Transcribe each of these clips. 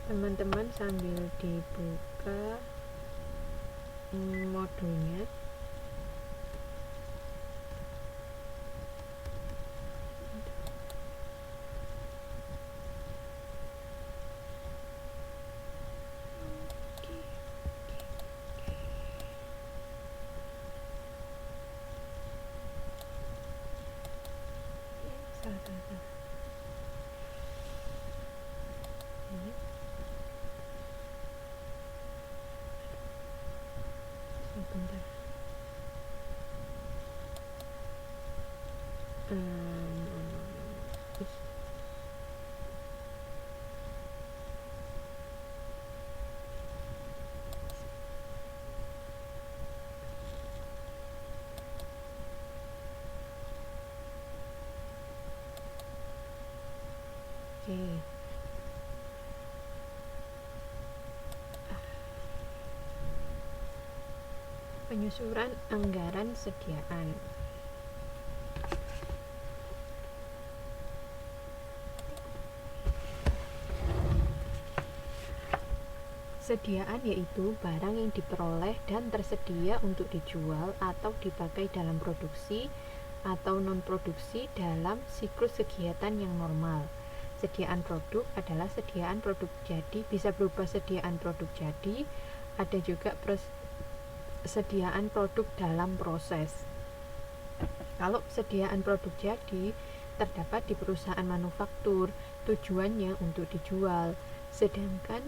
teman-teman sambil dibuka modulnya. Sebentar. Oke. Penyusuran anggaran sediaan. Sediaan yaitu barang yang diperoleh dan tersedia untuk dijual atau dipakai dalam produksi atau non-produksi dalam siklus kegiatan yang normal. Sediaan produk adalah sediaan produk jadi, bisa berupa sediaan produk jadi, ada juga sediaan produk dalam proses. Kalau sediaan produk jadi terdapat di perusahaan manufaktur, tujuannya untuk dijual, sedangkan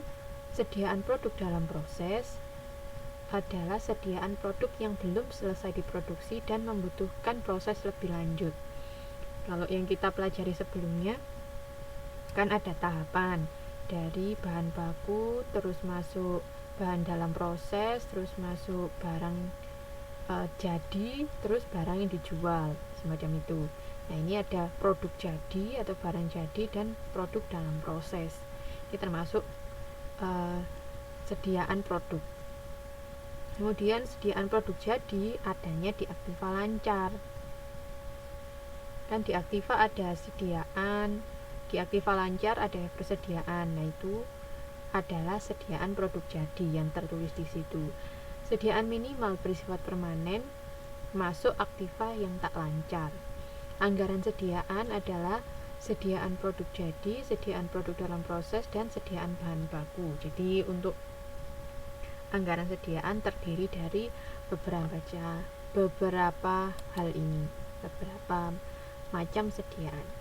sediaan produk dalam proses adalah sediaan produk yang belum selesai diproduksi dan membutuhkan proses lebih lanjut. Kalau yang kita pelajari sebelumnya kan ada tahapan dari bahan baku, terus masuk bahan dalam proses, terus masuk barang jadi, terus barang yang dijual, semacam itu. Nah, ini ada produk jadi atau barang jadi dan produk dalam proses. Ini termasuk sediaan produk. Kemudian sediaan produk jadi adanya di aktiva lancar. Kan di aktiva ada sediaan, di aktiva lancar ada persediaan. Nah, itu adalah sediaan produk jadi yang tertulis di situ. Sediaan minimal bersifat permanen masuk aktiva yang tak lancar. Anggaran sediaan adalah sediaan produk jadi, sediaan produk dalam proses, dan sediaan bahan baku. Jadi untuk anggaran sediaan terdiri dari beberapa hal ini, beberapa macam sediaan.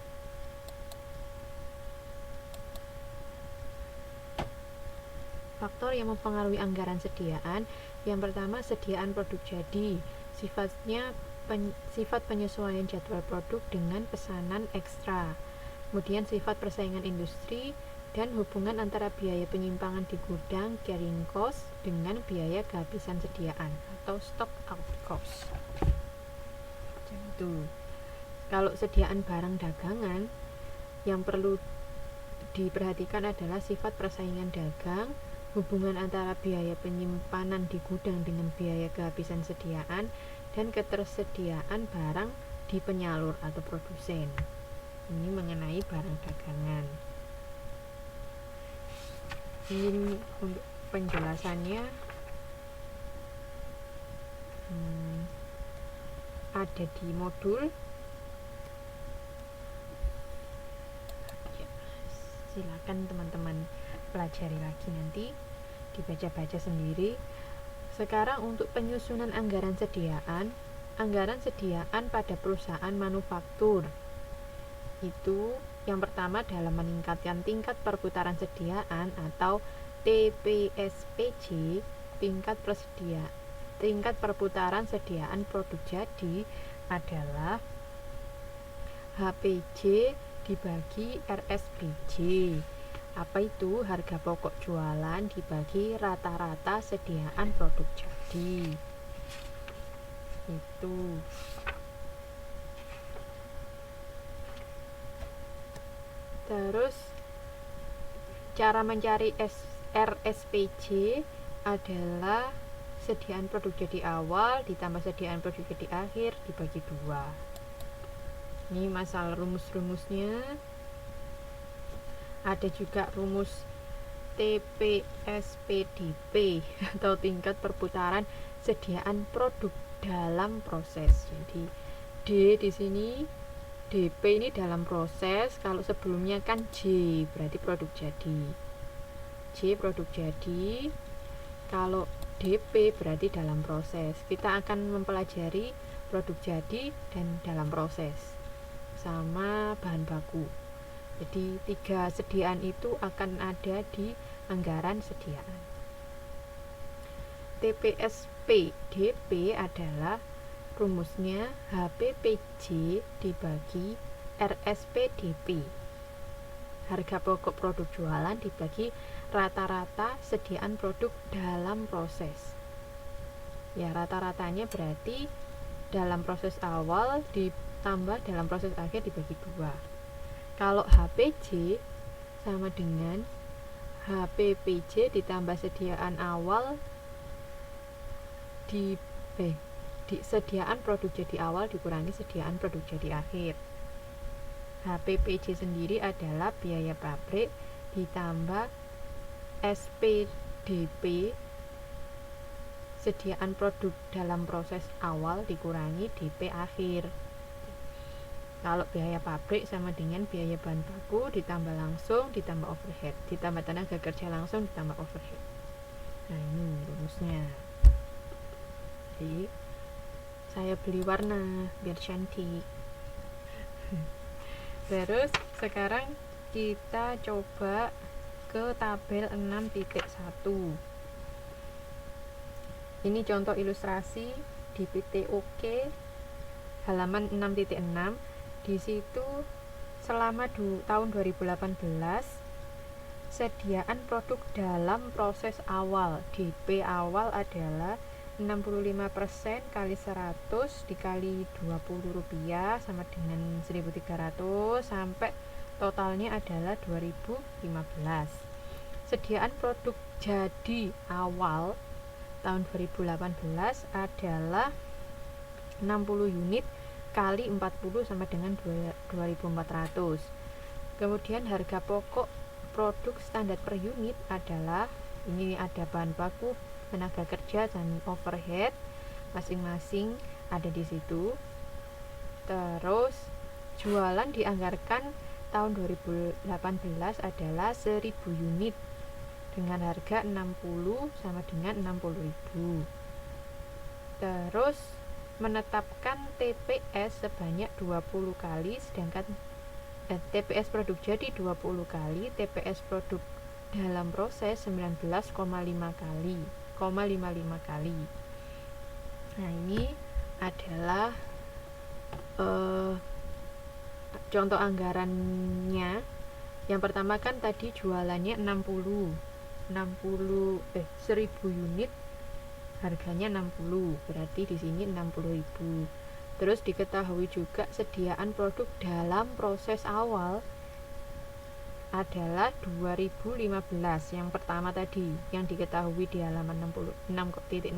Faktor yang mempengaruhi anggaran sediaan, yang pertama sediaan produk jadi, sifat penyesuaian jadwal produk dengan pesanan ekstra. Kemudian sifat persaingan industri dan hubungan antara biaya penyimpangan di gudang carrying cost dengan biaya kehabisan sediaan atau stock out cost. Itu. Kalau sediaan barang dagangan, yang perlu diperhatikan adalah sifat persaingan dagang, hubungan antara biaya penyimpanan di gudang dengan biaya kehabisan sediaan, dan ketersediaan barang di penyalur atau produsen. Ini mengenai barang dagangan. Ini untuk penjelasannya ada di modul. Ya, silakan teman-teman pelajari lagi nanti, dibaca-baca sendiri. Sekarang untuk penyusunan anggaran sediaan pada perusahaan manufaktur. Itu yang pertama dalam meningkatkan tingkat perputaran sediaan atau TPSPJ, tingkat perputaran sediaan produk jadi adalah HPJ dibagi RSPJ. Apa itu? Harga pokok jualan dibagi rata-rata sediaan produk jadi. Itu. Terus cara mencari RSPJ adalah sediaan produk jadi awal ditambah sediaan produk jadi akhir dibagi 2. Ini masalah rumus-rumusnya. Ada juga rumus TPSPDP atau tingkat perputaran sediaan produk dalam proses. Jadi D di sini, DP ini dalam proses. Kalau sebelumnya kan J berarti produk jadi. J produk jadi. Kalau DP berarti dalam proses. Kita akan mempelajari produk jadi dan dalam proses sama bahan baku. Jadi 3 sediaan itu akan ada di anggaran sediaan. TPSPDP adalah rumusnya HPPJ dibagi RSPDP. Harga pokok produk jualan dibagi rata-rata sediaan produk dalam proses. Ya, rata-ratanya berarti dalam proses awal ditambah dalam proses akhir dibagi 2. Kalau HPJ sama dengan HPPJ ditambah sediaan awal di sediaan produk jadi awal dikurangi sediaan produk jadi akhir. HPPJ sendiri adalah biaya pabrik ditambah SPDP sediaan produk dalam proses awal dikurangi DP akhir. Kalau biaya pabrik sama dengan biaya bahan baku ditambah langsung ditambah overhead, ditambah tenaga kerja langsung ditambah overhead. Nah, ini rumusnya. Jadi saya beli warna biar cantik. Terus sekarang kita coba ke tabel 6.1. Ini contoh ilustrasi di PTOK halaman 6.6. Di situ selama tahun 2018 sediaan produk dalam proses awal DP awal adalah 65% kali 100 dikali Rp20 sama dengan 1.300 sampai totalnya adalah 2015. Sediaan produk jadi awal tahun 2018 adalah 60 unit kali 40 sama dengan 2.400. Kemudian harga pokok produk standar per unit adalah, ini ada bahan baku, tenaga kerja dan overhead masing-masing ada di situ. Terus jualan dianggarkan tahun 2018 adalah 1000 unit dengan harga 60 sama dengan 60.000. Terus menetapkan TPS sebanyak 20 kali, sedangkan TPS produk jadi 20 kali, TPS produk dalam proses 19,5 kali. Nah, ini adalah contoh anggarannya. Yang pertama kan tadi jualannya 1000 unit, harganya 60, berarti di sini 60.000. Terus diketahui juga sediaan produk dalam proses awal adalah 2015, yang pertama tadi yang diketahui di halaman 6.6.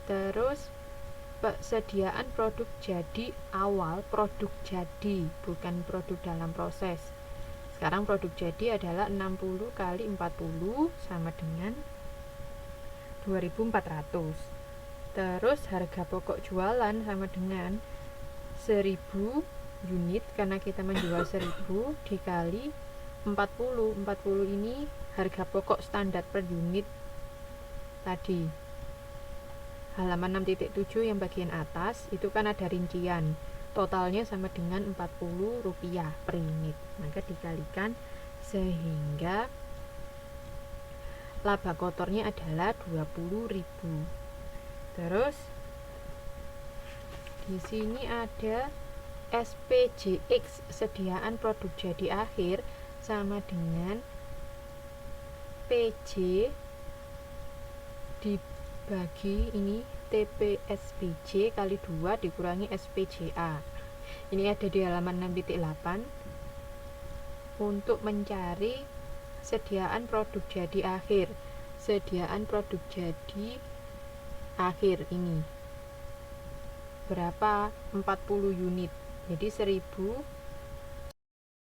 Terus persediaan produk jadi awal, produk jadi bukan produk dalam proses. Sekarang produk jadi adalah 60 kali 40 sama dengan 2.400. Terus harga pokok jualan sama dengan 1000 unit karena kita menjual 1000 dikali 40 ini harga pokok standar per unit tadi. Halaman 6.7 yang bagian atas itu kan ada rincian, totalnya sama dengan Rp40 per unit, maka dikalikan sehingga laba kotornya adalah 20.000. Terus di sini ada SPJX sediaan produk jadi akhir sama dengan PJ dibagi ini TPSPJ kali 2 dikurangi SPJA. Ini ada di halaman 6.8 untuk mencari sediaan produk jadi akhir. Sediaan produk jadi akhir ini berapa? 40 unit. Jadi 1000